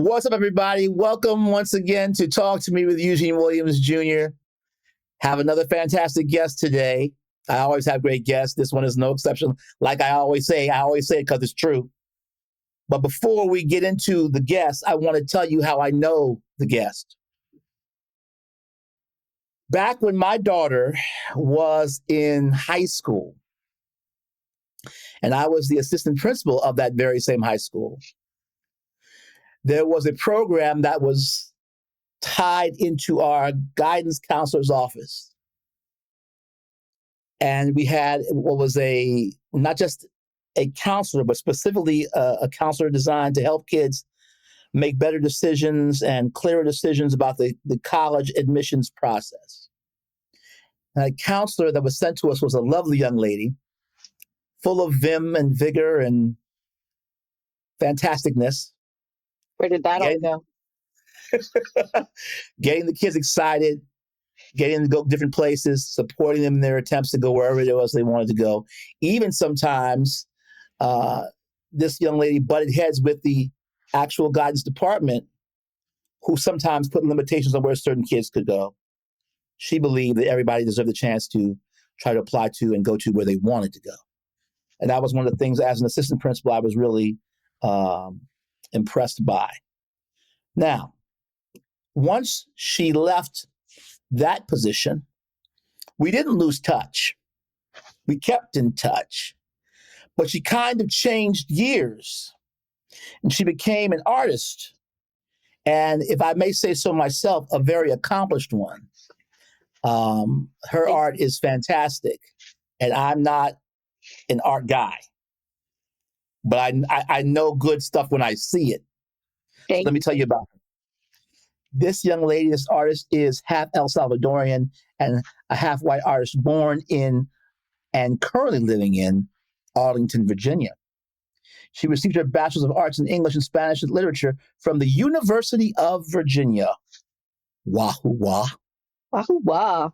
What's up, everybody? Welcome once again to Talk to Me with Eugene Williams Jr. Have another fantastic guest today. I always have great guests. This one is no exception. Like I always say it because it's true. But before we get into the guest, I want to tell you how I know the guest. Back when my daughter was in high school, and I was the assistant principal of that very same high school, there was a program that was tied into our guidance counselor's office. And we had what was not just a counselor, but specifically a counselor designed to help kids make better decisions and clearer decisions about the college admissions process. And a counselor that was sent to us was a lovely young lady, full of vim and vigor and fantasticness. Where did that all go? Getting the kids excited, getting them to go different places, supporting them in their attempts to go wherever it was they wanted to go. Even sometimes this young lady butted heads with the actual guidance department, who sometimes put limitations on where certain kids could go. She believed that everybody deserved the chance to try to apply to and go to where they wanted to go. And that was one of the things, as an assistant principal, I was really impressed by. Now, once she left that position, we didn't lose touch. We kept in touch, but she kind of changed gears and she became an artist. And if I may say so myself, a very accomplished one. Her art is fantastic, and I'm not an art guy, but I know good stuff when I see it. So let me tell you about her. This young lady, this artist, is half El Salvadorian and a half white artist born in and currently living in Arlington, Virginia. She received her Bachelor's of Arts in English and Spanish Literature from the University of Virginia. Wahoo wah. Wahoo wah.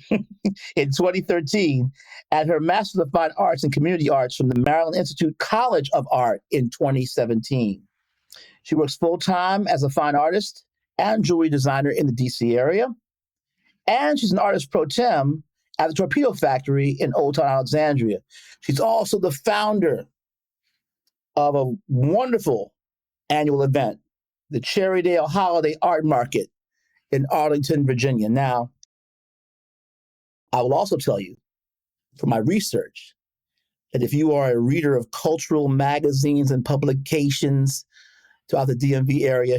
In 2013, and her Master's of Fine Arts and Community Arts from the Maryland Institute College of Art in 2017. She works full-time as a fine artist and jewelry designer in the DC area. And she's an artist pro tem at the Torpedo Factory in Old Town Alexandria. She's also the founder of a wonderful annual event, the Cherrydale Holiday Art Market in Arlington, Virginia. Now, I will also tell you from my research that if you are a reader of cultural magazines and publications throughout the DMV area,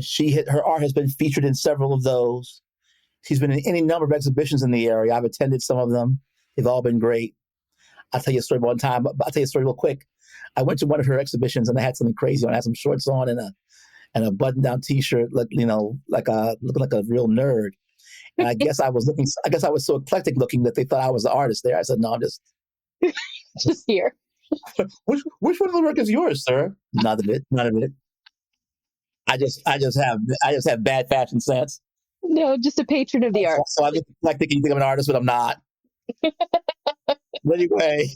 her art has been featured in several of those. She's been in any number of exhibitions in the area. I've attended some of them. They've all been great. I'll tell you a story one time. I'll tell you a story real quick. I went to one of her exhibitions and I had something crazy on. I had some shorts on and a button-down T-shirt, looking like a real nerd. And I guess I was so eclectic looking that they thought I was the artist there. I said, no, I'm just here. Which one of the work is yours, sir? None of it. I just have bad fashion sense. No, just a patron of the art. So I look eclectic and you think I'm an artist, but I'm not. But anyway.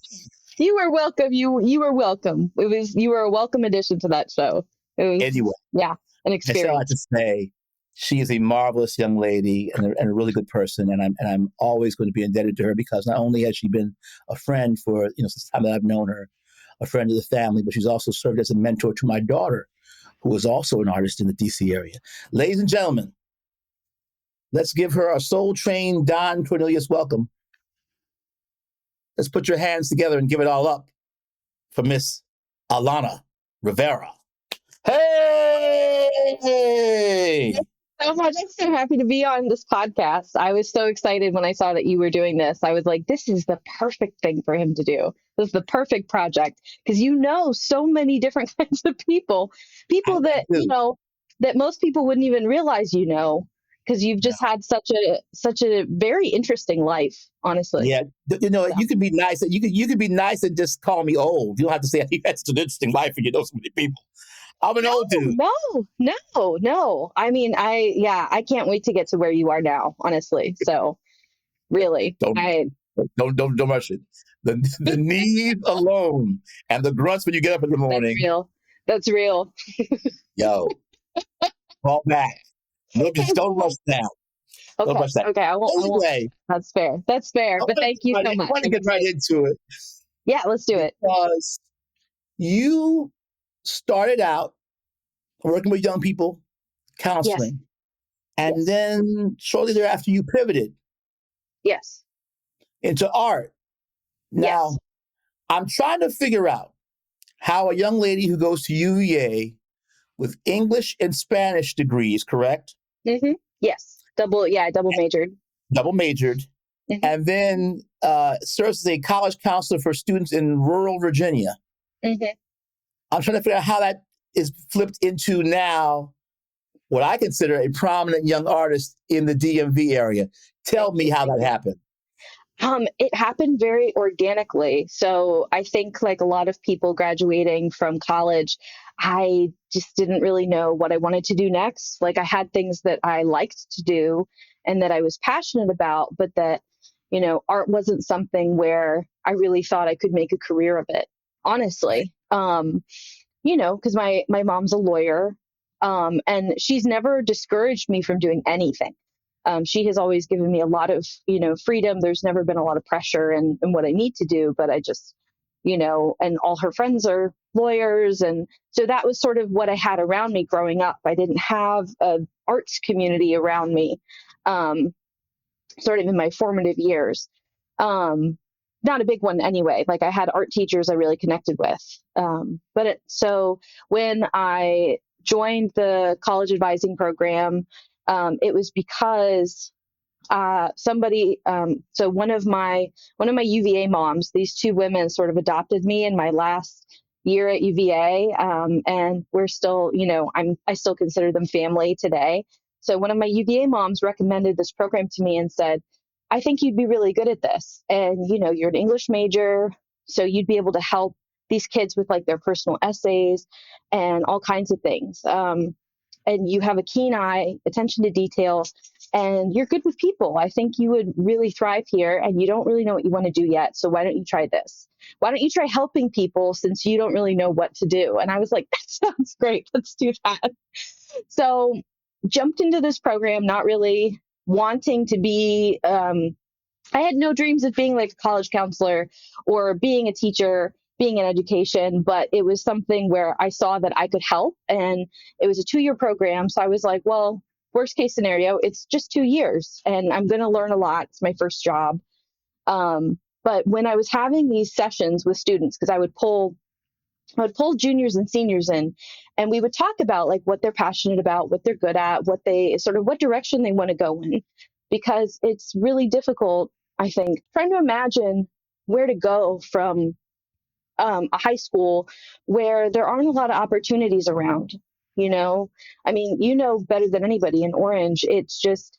You were welcome. You were welcome. You were a welcome addition to that show. Anyway. Yeah, an experience. I still have to say, she is a marvelous young lady and a really good person, and I'm always going to be indebted to her, because not only has she been a friend for since the time that I've known her, a friend of the family, but she's also served as a mentor to my daughter, who is also an artist in the DC area. Ladies and gentlemen, let's give her a soul-trained Don Cornelius welcome. Let's put your hands together and give it all up for Miss Alana Rivera. Hey! So much. I'm so happy to be on this podcast. I was so excited when I saw that you were doing this. I was like, this is the perfect thing for him to do. This is the perfect project, because so many different kinds of people that, that most people wouldn't even realize, because you've just had such a very interesting life, honestly. Yeah. You could be nice. You could be nice and just call me old. You don't have to say you had such an interesting life and you know so many people. I'm an old dude. No. I mean, I can't wait to get to where you are now, honestly. So really, don't rush it. The knees alone and the grunts when you get up in the morning. That's real. Yo, Fall back. No, just don't rush now. Don't Okay. rush that. Okay. I won't. Anyway, That's fair. That's fair. But thank you so I much. want to I'm get right excited. into it Yeah, let's do it. because you started out working with young people, Yes. counseling, and Yes. then shortly thereafter you pivoted Yes. into art. Yes. Now, I'm trying to figure out how a young lady who goes to UVA with English and Spanish degrees, correct? Yes. Double. Yeah. Double majored. Double majored, hmm and then serves as a college counselor for students in rural Virginia. hmm I'm trying to figure out how that is flipped into now what I consider a prominent young artist in the DMV area. Tell Thank me you. how Thank that you. happened. It happened very organically. So I think, like a lot of people graduating from college, I just didn't really know what I wanted to do next. Like, I had things that I liked to do and that I was passionate about, but that, art wasn't something where I really thought I could make a career of it, honestly. Because my mom's a lawyer, and she's never discouraged me from doing anything. She has always given me a lot of, freedom. There's never been a lot of pressure in what I need to do, but I just, and all her friends are lawyers. And so that was sort of what I had around me growing up. I didn't have a arts community around me, um, sort of in my formative years. Um, Not a big one anyway. Like, I had art teachers I really connected with. So when I joined the college advising program, it was because so one of my UVA moms, these two women sort of adopted me in my last year at UVA, and we're still, I still consider them family today. So one of my UVA moms recommended this program to me and said, I think you'd be really good at this, and you're an English major, so you'd be able to help these kids with like their personal essays and all kinds of things. And you have a keen eye, attention to detail, and you're good with people. I think you would really thrive here, and you don't really know what you want to do yet. So why don't you try this? Why don't you try helping people since you don't really know what to do? And I was like, that sounds great. Let's do that. So jumped into this program, not really wanting to be, I had no dreams of being like a college counselor or being a teacher, being in education, but it was something where I saw that I could help. And it was a 2-year program. So I was like, well, worst case scenario, it's just 2 years and I'm going to learn a lot. It's my first job. But when I was having these sessions with students, because I would pull juniors and seniors in, and we would talk about like what they're passionate about, what they're good at, what direction they want to go in, because it's really difficult, I think, trying to imagine where to go from a high school where there aren't a lot of opportunities around. I mean, better than anybody in Orange. It's just,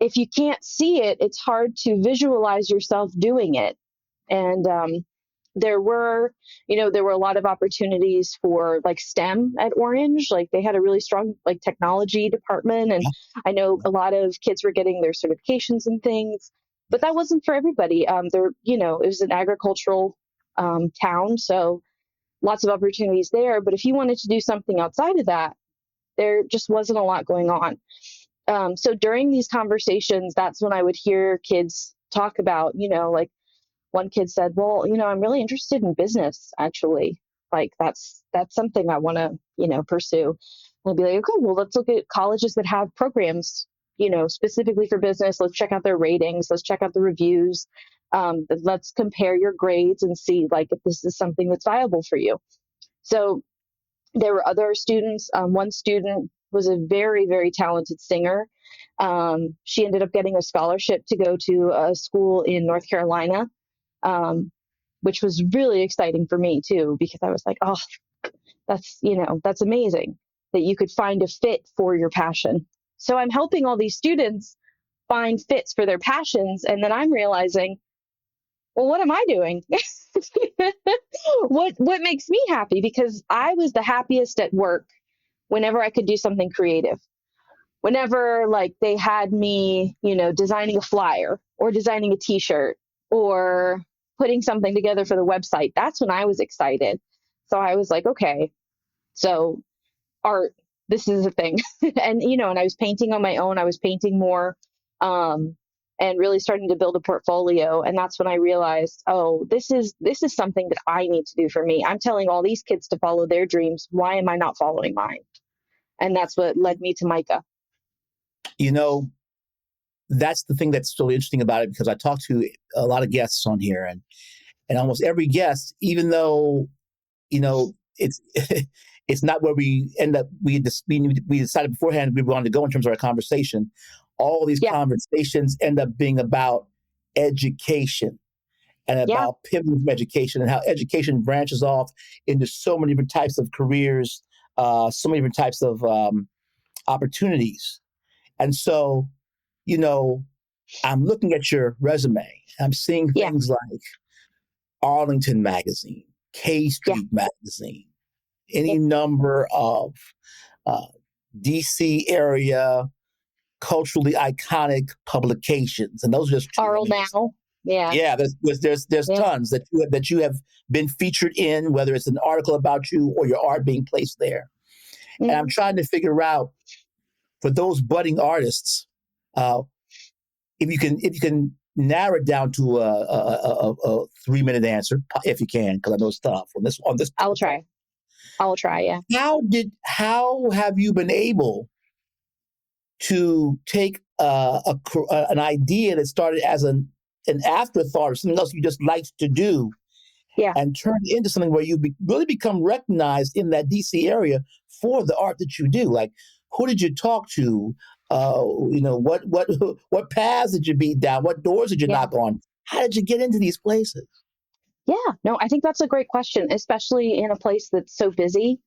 if you can't see it, it's hard to visualize yourself doing it. And there were there were a lot of opportunities for like STEM at Orange. Like, they had a really strong like technology department, and I know a lot of kids were getting their certifications and things, but that wasn't for everybody. It was an agricultural town, so lots of opportunities there, but if you wanted to do something outside of that, there just wasn't a lot going on. So during these conversations, that's when I would hear kids talk about, like, one kid said, well, I'm really interested in business, actually. Like, that's something I want to, pursue. And I'll be like, okay, well, let's look at colleges that have programs, specifically for business. Let's check out their ratings. Let's check out the reviews. Let's compare your grades and see like if this is something that's viable for you. So there were other students. One student was a very, very talented singer. She ended up getting a scholarship to go to a school in North Carolina, which was really exciting for me too, because I was like, oh, that's amazing that you could find a fit for your passion. So I'm helping all these students find fits for their passions. And then I'm realizing, well, what am I doing? What makes me happy? Because I was the happiest at work whenever I could do something creative. Whenever like they had me, designing a flyer or designing a t-shirt or putting something together for the website, that's when I was excited. So I was like, okay, so art, this is a thing. And, and I was painting on my own. I was painting more, and really starting to build a portfolio. And that's when I realized, oh, this is something that I need to do for me. I'm telling all these kids to follow their dreams. Why am I not following mine? And that's what led me to Micah. That's the thing that's so interesting about it, because I talked to a lot of guests on here, and almost every guest, even though, it's it's not where we end up. We decided beforehand we wanted to go in terms of our conversation. All these conversations end up being about education and about pivoting from education, and how education branches off into so many different types of careers, so many different types of opportunities. And so, I'm looking at your resume. I'm seeing things like Arlington Magazine, K Street Magazine, any number of DC area culturally iconic publications, and those are just two. Arl now. Yeah. There's tons that you have been featured in, whether it's an article about you or your art being placed there. Mm-hmm. And I'm trying to figure out, for those budding artists, if you can narrow it down to a 3-minute answer, if you can, because I know it's tough on this. I'll try. Yeah. How have you been able to take an idea that started as an afterthought or something else you just liked to do, and turn it into something where you really become recognized in that DC area for the art that you do? Like, who did you talk to? What paths did you beat down? What doors did you knock on? How did you get into these places? Yeah, no, I think that's a great question, especially in a place that's so busy,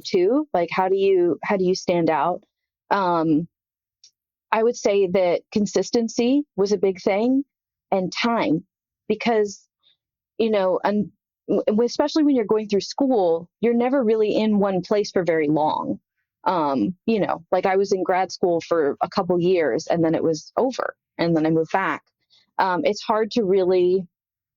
too. Like, how do you stand out? I would say that consistency was a big thing, and time, because, and especially when you're going through school, you're never really in one place for very long. Like I was in grad school for a couple years and then it was over, and then I moved back. It's hard to really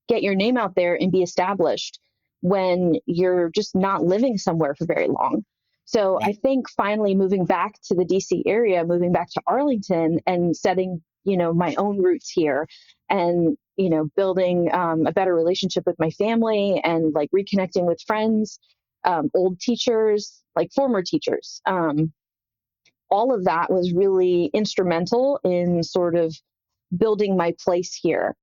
get your name out there and be established when you're just not living somewhere for very long. So I think finally moving back to the DC area, moving back to Arlington and setting, my own roots here, and, building a better relationship with my family, and like reconnecting with friends, old teachers, like former teachers. All of that was really instrumental in sort of building my place here.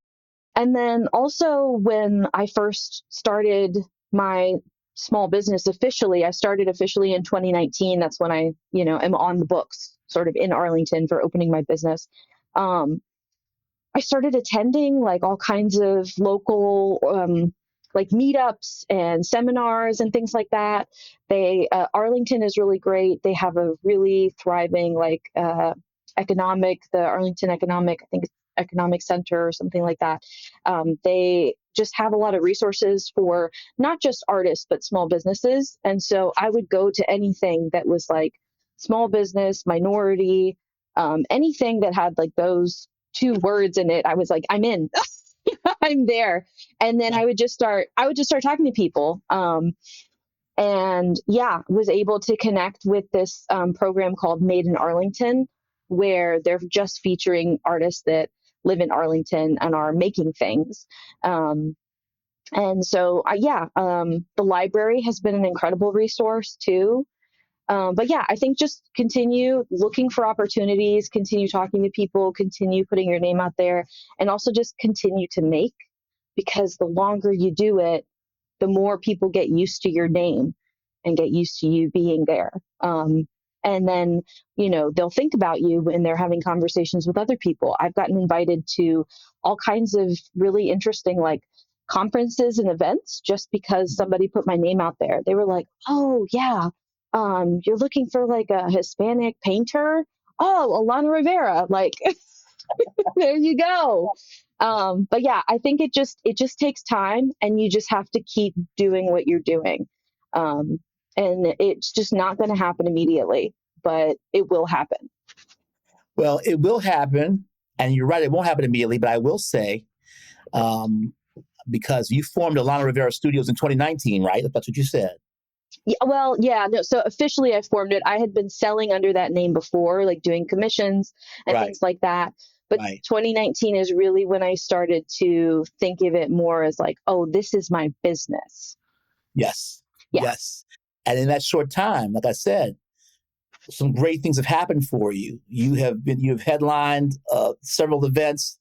And then also when I first started my small business officially, I started officially in 2019. That's when I, am on the books sort of in Arlington for opening my business. I started attending like all kinds of local, like meetups and seminars and things like that. Arlington is really great. They have a really thriving, like, the Arlington Economic, I think it's Economic Center or something like that. They just have a lot of resources for not just artists, but small businesses. And so I would go to anything that was like small business, minority, anything that had like those 2 words in it. I was like, I'm in. I'm there. And then I would just start talking to people. And was able to connect with this program called Made in Arlington, where they're just featuring artists that live in Arlington and are making things. And so, the library has been an incredible resource too. I think just continue looking for opportunities, continue talking to people, continue putting your name out there, and also just continue to make, because the longer you do it, the more people get used to your name and get used to you being there. And then, they'll think about you when they're having conversations with other people. I've gotten invited to all kinds of really interesting, like, conferences and events just because somebody put my name out there. They were like, oh, yeah, you're looking for like a Hispanic painter? Oh, Alana Rivera. Like, there you go. I think it just takes time, and you just have to keep doing what you're doing. And it's just not going to happen immediately, but it will happen. Well, it will happen. And you're right, it won't happen immediately, but I will say, because you formed Alana Rivera Studios in 2019, right? That's what you said. Yeah, well, yeah, no. So officially, I formed it. I had been selling under that name before, like doing commissions and Right, things like that. But right. 2019 is really when I started to think of it more as like, oh, this is my business. Yes, Yeah, yes. And in that short time, like I said, some great things have happened for you. You have headlined several events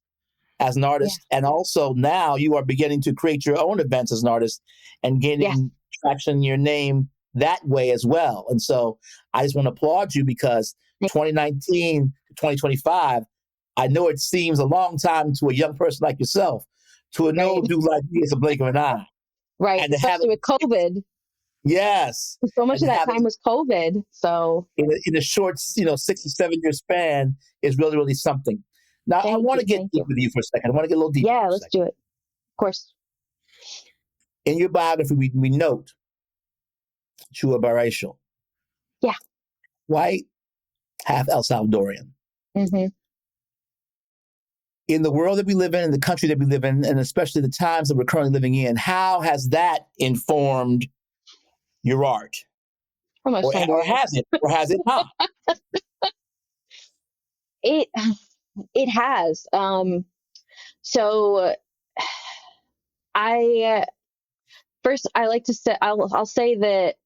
as an yeah, artist, and also now you are beginning to create your own events as an artist and yes. gaining traction in your name that way as well. And so I just want to applaud you because 2019 to 2025, I know it seems a long time to a young person like yourself. To a no Right, dude like me, it's a blink of an eye. right. And to have Especially with it, COVID, yes, so much and of to that have it time was COVID. So in a short, 6 to 7 year span is really, really something. Now, I thank want you, to get thank deep you. with you for a second. I want to get a little deeper Yeah, for a let's second. do it. Of course. In your biography, we note that you are biracial, Yeah. white, half El Salvadorian. Hmm. In the world that we live in the country that we live in, and especially the times that we're currently living in, how has that informed your art? How much time do we Or have? has it? Or has it not? It it has. So I first I like to say I'll say that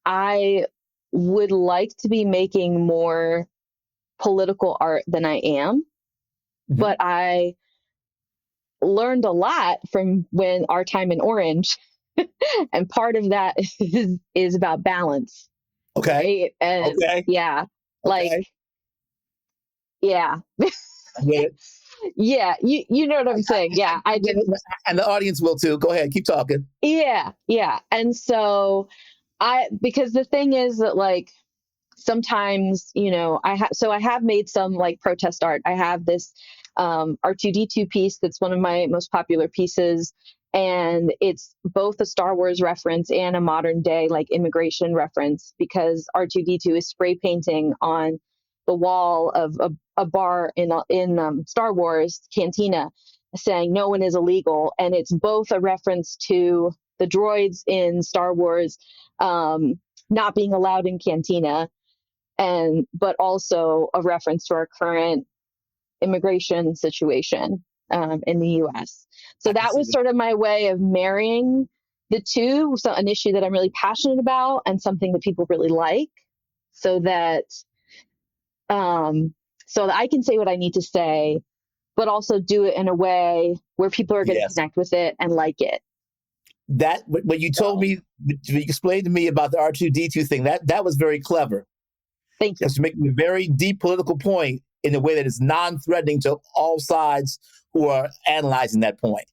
I would like to be making more political art than I am, Mhm. but I learned a lot from when our time in Orange, and part of that is about balance, Okay. right? And Okay. yeah, like Okay. yeah, I get it. yeah, you know what I, I'm saying? I, Yeah, I I get just it. And the audience will too. Go ahead. Keep talking. yeah, and so because the thing is that like sometimes I have made some like protest art. I have this R2D2 piece that's one of my most popular pieces, and it's both a Star Wars reference and a modern day like immigration reference because R2D2 is spray painting on the wall of a bar in Star Wars Cantina saying no one is illegal, and it's both a reference to the droids in Star Wars not being allowed in Cantina, and but also a reference to our current immigration situation in the U.S. So I can that see was that. sort of my way of marrying the two, so an issue that I'm really passionate about and something that people really like, so that um, so that I can say what I need to say, but also do it in a way where people are going to Yes. connect with it and like it. That when you told So me, you explained to me about the R2D2 thing, that was very clever. thank you. Because you're making a very deep political point in a way that is non-threatening to all sides who are analyzing that point.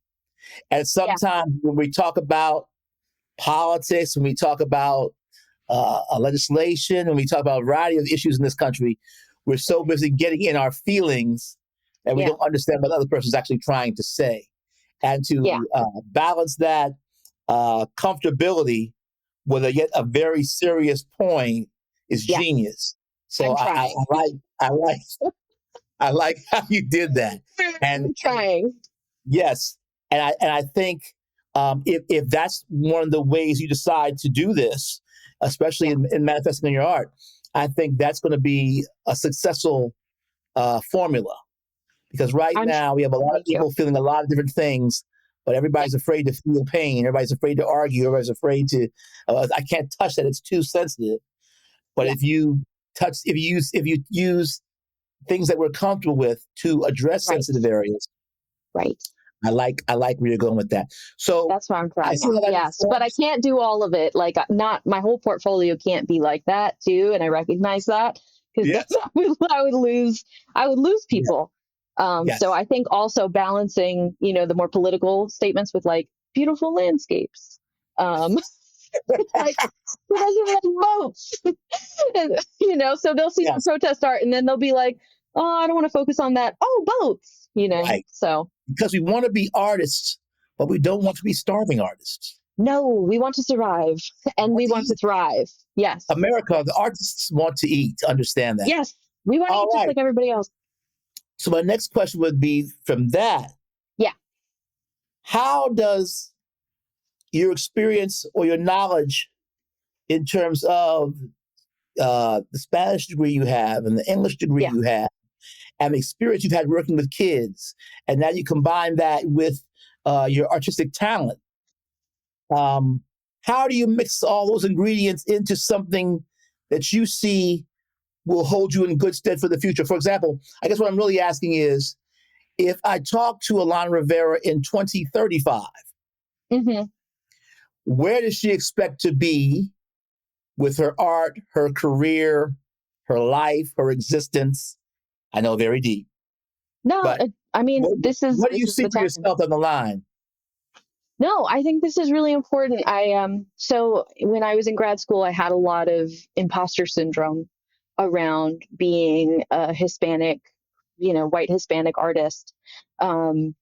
And Yeah, sometimes when we talk about politics, when we talk about legislation, when we talk about a variety of issues in this country, we're so busy getting in our feelings that we yeah, don't understand what the other person's actually trying to say. And yeah, to balance that comfortability with a very serious point is yeah. genius. So I'm trying. I like how you did that. And I'm trying. yes, and I think if that's one of the ways you decide to do this, especially Yeah, in manifesting in your art, I think that's going to be a successful formula. Because right I'm. now we have a lot of Thank you. people feeling a lot of different things, but Yeah, everybody's afraid to feel pain. Everybody's afraid to argue. Everybody's afraid to. I can't touch that; it's too sensitive. But yeah. if you use things that we're comfortable with to address Right, sensitive areas, right. I like where you're going with that. So That's what I'm I trying see at. how that Yes, but I informs. can't do all of it. Like, not my whole portfolio can't be like that too, and I recognize that because then Yes. I would lose Yeah. people. So Yes. I think also balancing, the more political statements with like beautiful landscapes. Um, like who doesn't like boats? So they'll see my Yes. protest art and then they'll be like, oh, I don't want to focus on that. Oh, boats. Right. So Because we want to be artists, but we don't want to be starving artists. no, we want to survive We and want we to want to eat. thrive. Yes. America, the artists want to eat. Understand that. Yes. We want to All eat just right. like everybody else. So my next question would be from that, Yeah. how does your experience or your knowledge in terms of the Spanish degree you have and the English degree Yeah. you have and the experience you've had working with kids, and now you combine that with your artistic talent. How do you mix all those ingredients into something that you see will hold you in good stead for the future? For example, I guess what I'm really asking is, if I talk to Alana Rivera in 2035, Mm-hmm. where does she expect to be with her art, her career, her life, her existence? I know, very deep, No, but I mean, what, what do this you is see the for time. yourself on the line? No, I think this is really important. So when I was in grad school, I had a lot of imposter syndrome around being a Hispanic, white Hispanic artist. Um,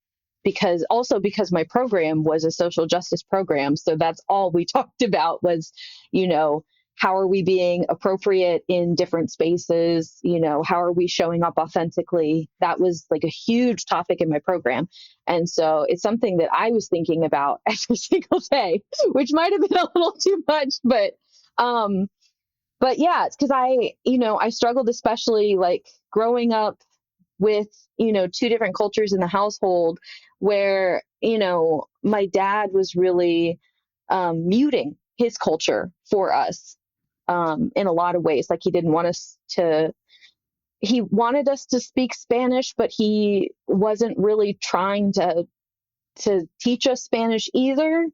because my program was a social justice program. So that's all we talked about was, you know, how are we being appropriate in different spaces? How are we showing up authentically? That was like a huge topic in my program. And so it's something that I was thinking about every single day, which might have been a little too much, um, but yeah, it's because I struggled, especially like growing up with, two different cultures in the household where, my dad was really muting his culture for us in a lot of ways. Like he wanted us to speak Spanish, but he wasn't really trying to teach us Spanish either.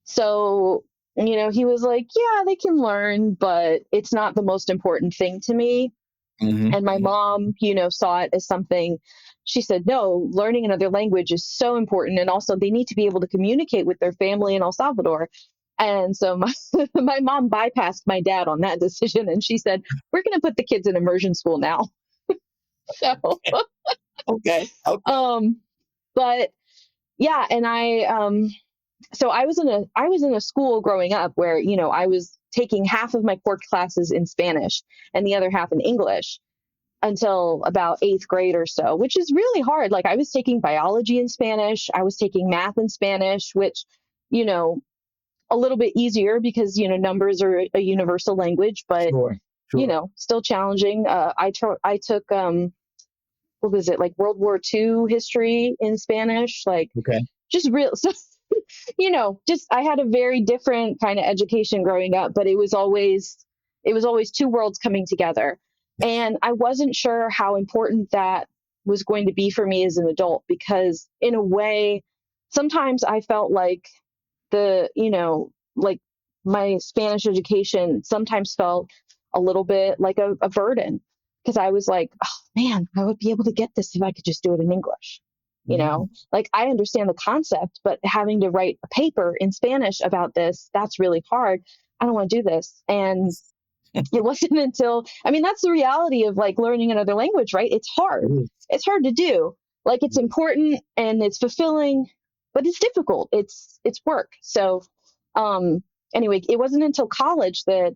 So, he was like, yeah, they can learn, but it's not the most important thing to me. Mm-hmm. And my mom, saw it as something. She said, no, learning another language is so important. And also, they need to be able to communicate with their family in El Salvador. And so my mom bypassed my dad on that decision. And she said, we're going to put the kids in immersion school now. So, Okay. Okay. um, but yeah. And so I was in a school growing up where, I was taking half of my core classes in Spanish and the other half in English until about eighth grade or so, which is really hard. Like I was taking biology in Spanish, I was taking math in Spanish, which, you know, a little bit easier because, numbers are a universal language, but, Sure. Sure. still challenging. I took, what was it, like World War II history in Spanish, like Okay. just real. So, just I had a very different kind of education growing up, but it was always two worlds coming together. Yes. And I wasn't sure how important that was going to be for me as an adult because in a way, sometimes I felt like like my Spanish education sometimes felt a little bit like a burden because I was like, oh man, I would be able to get this if I could just do it in English. Mm. Like I understand the concept, but having to write a paper in Spanish about this, that's really hard. I don't want to do this. And it wasn't until, I mean, that's the reality of like learning another language, right? It's It hard. is. It's hard to do. Like it's important and it's fulfilling, but it's difficult. It's work. So, um, anyway, it wasn't until college that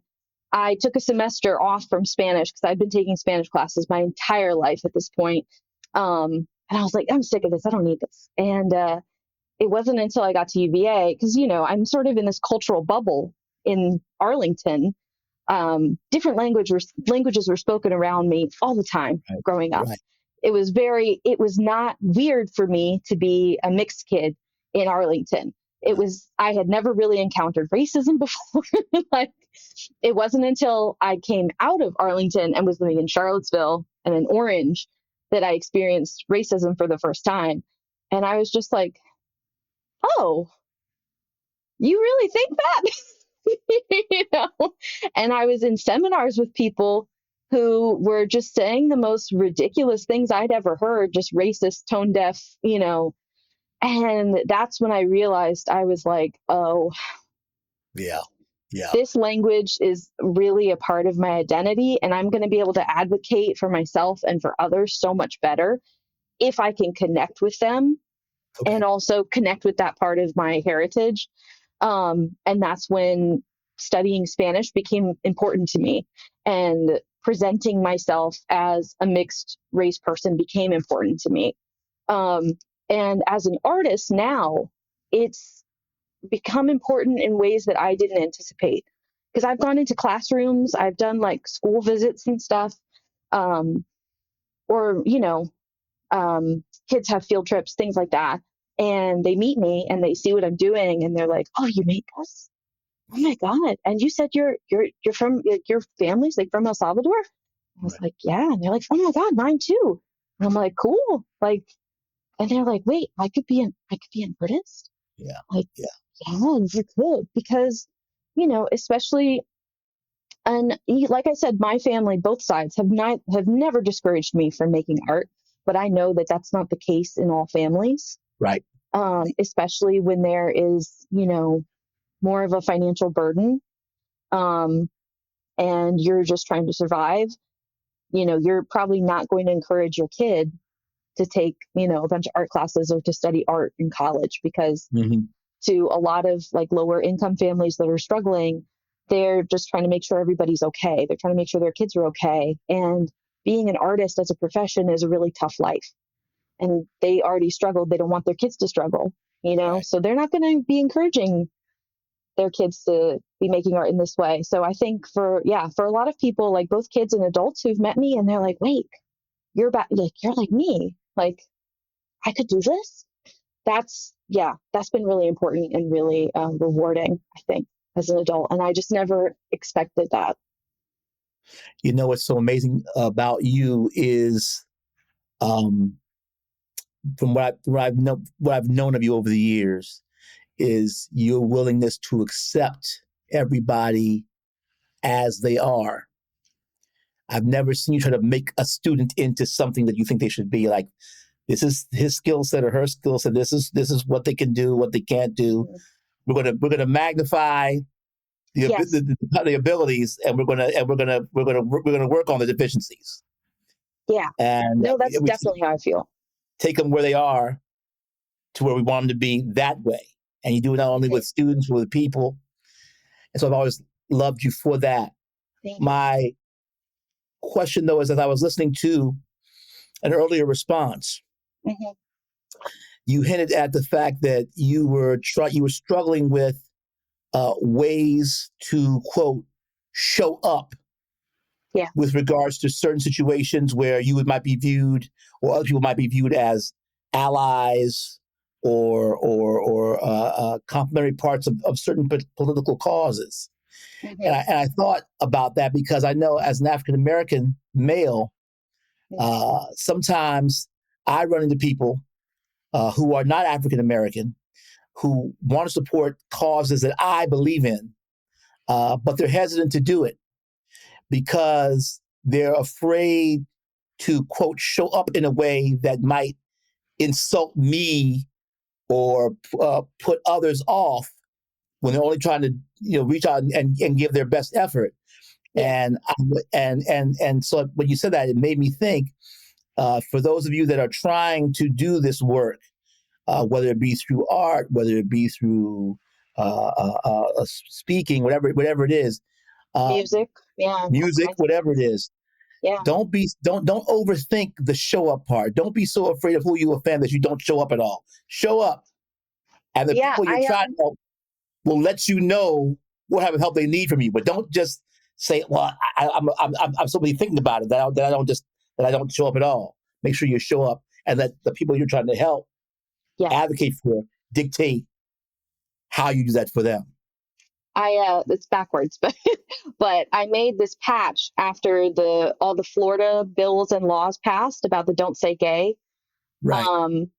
I took a semester off from Spanish because I'd been taking Spanish classes my entire life at this point. And I was like, I'm sick of this. I don't need this. And it wasn't until I got to UVA because, I'm sort of in this cultural bubble in Arlington. Different languages were spoken around me all the time Right. growing up. Right. It was not weird for me to be a mixed kid in Arlington. I had never really encountered racism before. Like, it wasn't until I came out of Arlington and was living in Charlottesville and in Orange that I experienced racism for the first time. And I was just like, oh, you really think that? you know? And I was in seminars with people who were just saying the most ridiculous things I'd ever heard, just racist, tone deaf, And that's when I realized I was like, oh, Yeah. Yeah. this language is really a part of my identity. And I'm going to be able to advocate for myself and for others so much better if I can connect with them Okay. and also connect with that part of my heritage. And that's when studying Spanish became important to me. And presenting myself as a mixed race person became important to me. Um, and as an artist now, it's become important in ways that I didn't anticipate. because I've gone into classrooms, I've done like school visits and stuff, um, or, kids have field trips, things like that. And they meet me and they see what I'm doing and they're like, "Oh, you made this? Oh my God. And you said you're from, like, your family's like from El Salvador?" I was Right. like, "Yeah." And they're like, "Oh my God, mine too." And I'm like, "Cool." Like, and they're like, "Wait, I could be an artist?" Yeah. Like, Yeah. yeah, you could, because, especially, and like I said, my family, both sides, have never discouraged me from making art, but I know that that's not the case in all families, Right. especially when there is, more of a financial burden, um, and you're just trying to survive. You're probably not going to encourage your kid to take, a bunch of art classes or to study art in college, because Hmm. to a lot of like lower income families that are struggling, they're just trying to make sure everybody's okay. They're trying to make sure their kids are okay. And being an artist as a profession is a really tough life. And they already struggled. They don't want their kids to struggle, Right. so they're not going to be encouraging their kids to be making art in this way. So I think for a lot of people, like both kids and adults who've met me and they're like, "Wait, you're like me. Like, I could do this." That's been really important and really rewarding, I think, as an adult. And I just never expected that. What's so amazing about you is, um, from what I've known of you over the years, is your willingness to accept everybody as they are. I've never seen you try to make a student into something that you think they should be. Like, this is his skill set or her skill set. This is what they can do, what they can't do. Mhm. We're gonna magnify Yes. the abilities, and we're gonna work on the deficiencies, Yeah. and No, that's we definitely how I feel. take them where they are to where we want them to be that way. And you do it not only Mhm. with students, but with people. And so I've always loved you for that. Thank you. My question, though, is, as I was listening to an earlier response, Hmm. you hinted at the fact that you were struggling with ways to, quote, show up Yeah. with regards to certain situations where might be viewed, or other people might be viewed, as allies or complementary parts of certain political causes. And Hmm. I thought about that because I know, as an African American male, sometimes I run into people who are not African American, who want to support causes that I believe in, but they're hesitant to do it because they're afraid to, quote, show up in a way that might insult me or put others off when they're only trying to, reach out and give their best effort. Yeah. And so when you said that, it made me think, for those of you that are trying to do this work, whether it be through art, whether it be through speaking, whatever it is, uh, Music. Yeah. All music, kinds of whatever it things. is. Yeah. Don't overthink the show up part. Don't be so afraid of who you offend that you don't show up at all. Show up, and the Yeah. people you're I trying to help will let you know what type of help they need from you. But don't just say, "Well, I'm so busy thinking about it that I don't show up at all." Make sure you show up and let the people you're trying to help, Yeah. advocate for, dictate how you do that for them. It's backwards, but I made this patch after the all the Florida bills and laws passed about the "Don't Say Gay." Right. Um,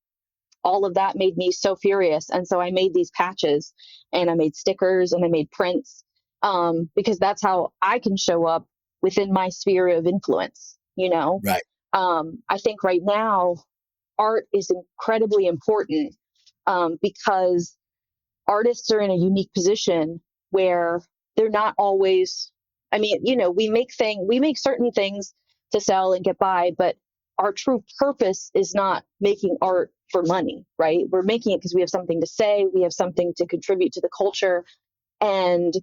all of that made me so furious. And so I made these patches and I made stickers and I made prints, because that's how I can show up within my sphere of influence, Right. I think right now art is incredibly important, because artists are in a unique position where they're not always, I mean, we make certain things to sell and get by, but our true purpose is not making art for money, right? We're making it because we have something to say, we have something to contribute to the culture. And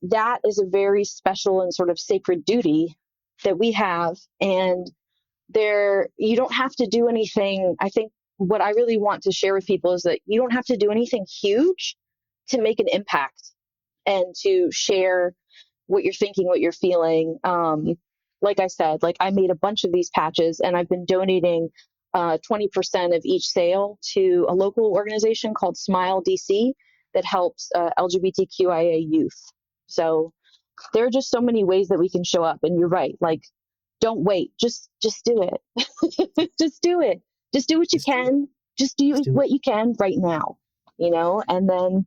that is a very special and sort of sacred duty that we have. And you don't have to do anything. I think what I really want to share with people is that you don't have to do anything huge to make an impact and to share. what you're thinking, what you're feeling. Like I said, like I made a bunch of these patches and I've been donating 20% of each sale to a local organization called Smile DC that helps LGBTQIA youth. So there are just so many ways that we can show up. And you're right. Like, don't wait. Just do it. Just do it. Just do what you can. Just do what you can right now, and then,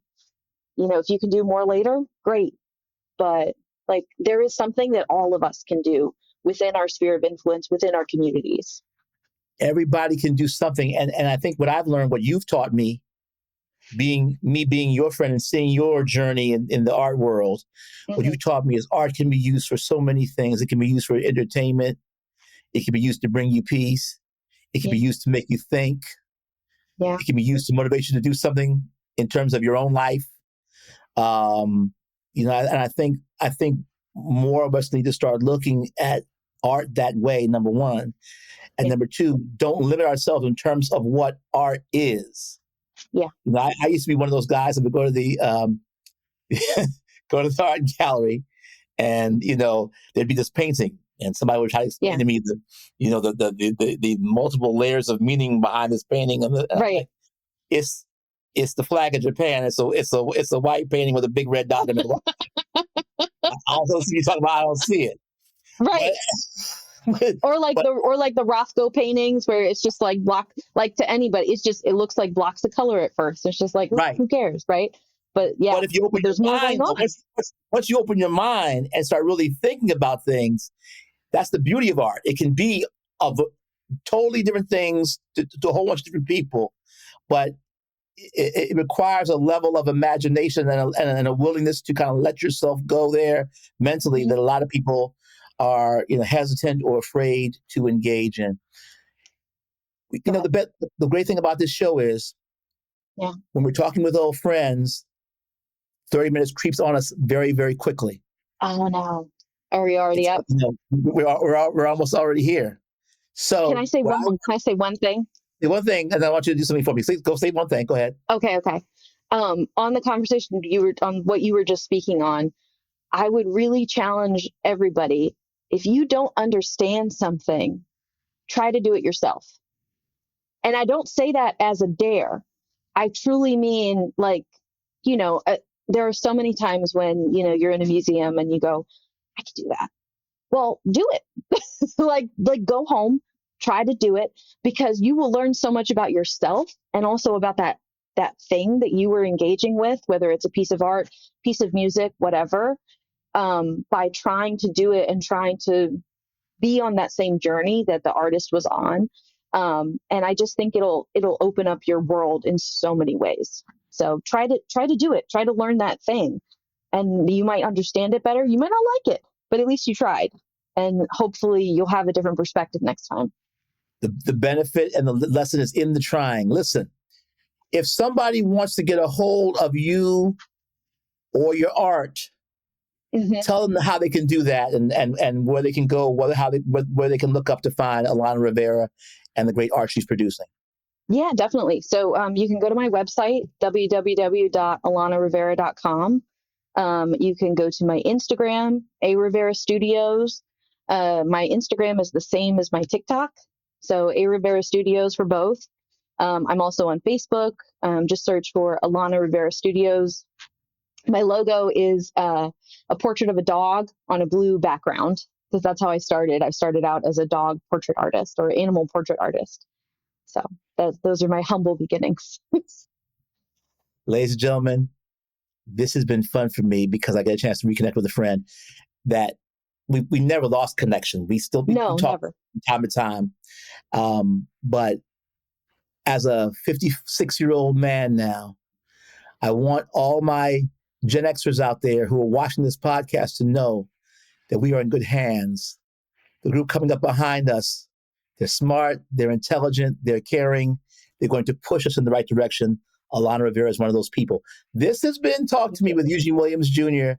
if you can do more later, great. But like, there is something that all of us can do within our sphere of influence, within our communities. Everybody can do something. And I think what I've learned, what you've taught me, being your friend and seeing your journey in the art world, what you've taught me is art can be used for so many things. It can be used for entertainment. It can be used to bring you peace. It can be used to make you think. Yeah. It can be used to motivate you to do something in terms of your own life. And I think more of us need to start looking at art that way, number one. And number two, don't limit ourselves in terms of what art is. Yeah. I used to be one of those guys that would go to the art gallery, and there'd be this painting, and somebody would try to explain to me the multiple layers of meaning behind this painting, and right. It's the flag of Japan. It's a white painting with a big red dot in it. I also see you talking about. I don't see it. Right. Or like the Rothko paintings where it's just like to anybody, it looks like blocks of color at first. It's just like, right. Who cares, right? But yeah, but if you open there's your more mind, going on. once you open your mind and start really thinking about things, that's the beauty of art. It can be of totally different things to a whole bunch of different people, but it requires a level of imagination and a willingness to kind of let yourself go there mentally that a lot of people are hesitant or afraid to engage in. The great thing about this show is when we're talking with old friends, 30 minutes creeps on us very, very quickly. Oh no. Are we already up? We're almost already here. So can I say one thing? Say one thing, and I want you to do something for me. Go say one thing. Go ahead. Okay. On the conversation on what you were just speaking on, I would really challenge everybody. If you don't understand something, try to do it yourself. And I don't say that as a dare. I truly mean, there are so many times when, you're in a museum and you go, I could do that. Well, do it. like go home, try to do it, because you will learn so much about yourself and also about that thing that you were engaging with, whether it's a piece of art, piece of music, whatever, by trying to do it and trying to be on that same journey that the artist was on. And I just think it'll open up your world in so many ways. So try to do it. Try to learn that thing, and you might understand it better. You might not like it, but at least you tried, and hopefully you'll have a different perspective next time. The benefit and the lesson is in the trying. Listen, if somebody wants to get a hold of you or your art, tell them how they can do that, and where they can go, where they can look up to find Alana Rivera and the great art she's producing. Yeah, definitely. So you can go to my website, www.alanarivera.com. You can go to my Instagram, A Rivera Studios. My Instagram is the same as my TikTok. So A Rivera Studios for both. I'm also on Facebook. Just search for Alana Rivera Studios. My logo is a portrait of a dog on a blue background, because that's how I started. I started out as a dog portrait artist or animal portrait artist. So those are my humble beginnings. Ladies and gentlemen, this has been fun for me because I get a chance to reconnect with a friend that we never lost connection. We talk never. from time to time. But as a 56-year-old man now, I want all my Gen Xers out there who are watching this podcast to know that we are in good hands. The group coming up behind us, they're smart, they're intelligent, they're caring, they're going to push us in the right direction. Alana Rivera is one of those people. This has been Talk to Me with Eugene Williams Jr.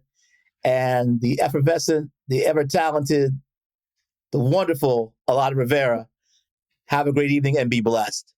and the effervescent, the ever-talented, the wonderful Alana Rivera. Have a great evening and be blessed.